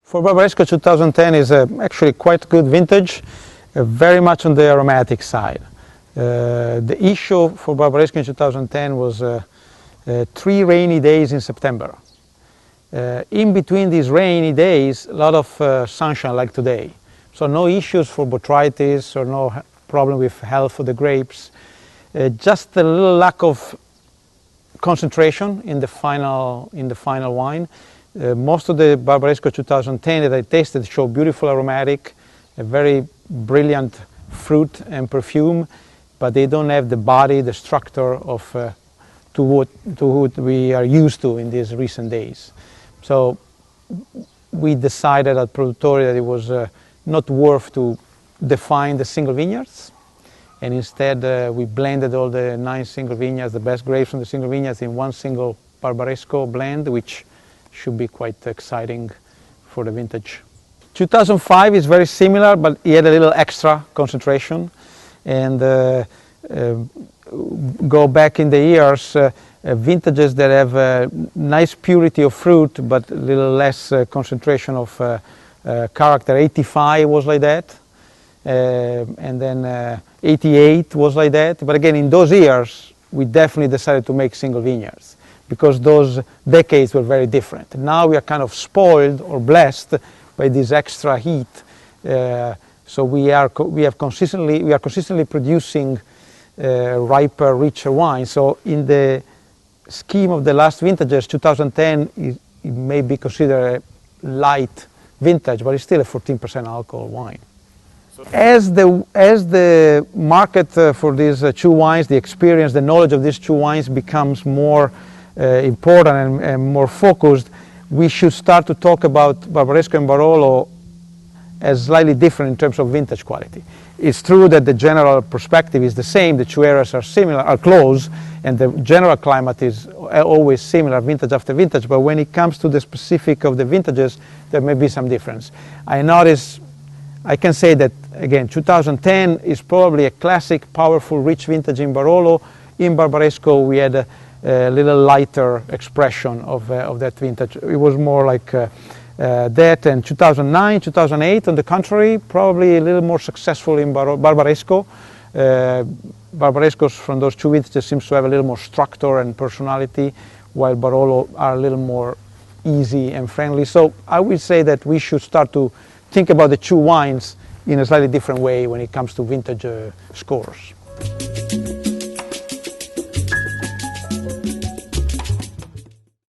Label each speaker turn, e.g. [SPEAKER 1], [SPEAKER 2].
[SPEAKER 1] For Barbaresco 2010 is actually quite good vintage, very much on the aromatic side. The issue for Barbaresco in 2010 was 3 rainy days in September. In between these rainy days, a lot of sunshine like today. So no issues for botrytis or no problem with health for the grapes. Just a little lack of concentration in the final wine. Most of the Barbaresco 2010 that I tasted show beautiful aromatic, a very brilliant fruit and perfume, but they don't have the body, the structure of to what we are used to in these recent days. So we decided at Produttori that it was not worth to define the single vineyards, and instead we blended all the 9 single vineyards, the best grapes from the single vineyards, in one single Barbaresco blend, which should be quite exciting for the vintage. 2005 is very similar, but it had a little extra concentration. And go back in the years, vintages that have a nice purity of fruit, but a little less concentration of character. 85 was like that, and then 88 was like that. But again, in those years, we definitely decided to make single vineyards, because those decades were very different. Now we are kind of spoiled or blessed by this extra heat. So we are consistently producing riper, richer wine. So in the scheme of the last vintages, 2010 it may be considered a light vintage, but it's still a 14% alcohol wine. As the market for these 2 wines, the experience, the knowledge of these 2 wines becomes more important and more focused, we should start to talk about Barbaresco and Barolo as slightly different in terms of vintage quality. It's true that the general perspective is the same, the 2 areas are similar, are close, and the general climate is always similar, vintage after vintage, but when it comes to the specific of the vintages, there may be some difference. I can say that, again, 2010 is probably a classic, powerful, rich vintage in Barolo. In Barbaresco, we had a little lighter expression of that vintage. It was more like that, and 2009, 2008, on the contrary, probably a little more successful in Barbaresco. Barbarescos from those 2 vintages seems to have a little more structure and personality, while Barolo are a little more easy and friendly. So I would say that we should start to think about the 2 wines in a slightly different way when it comes to vintage scores.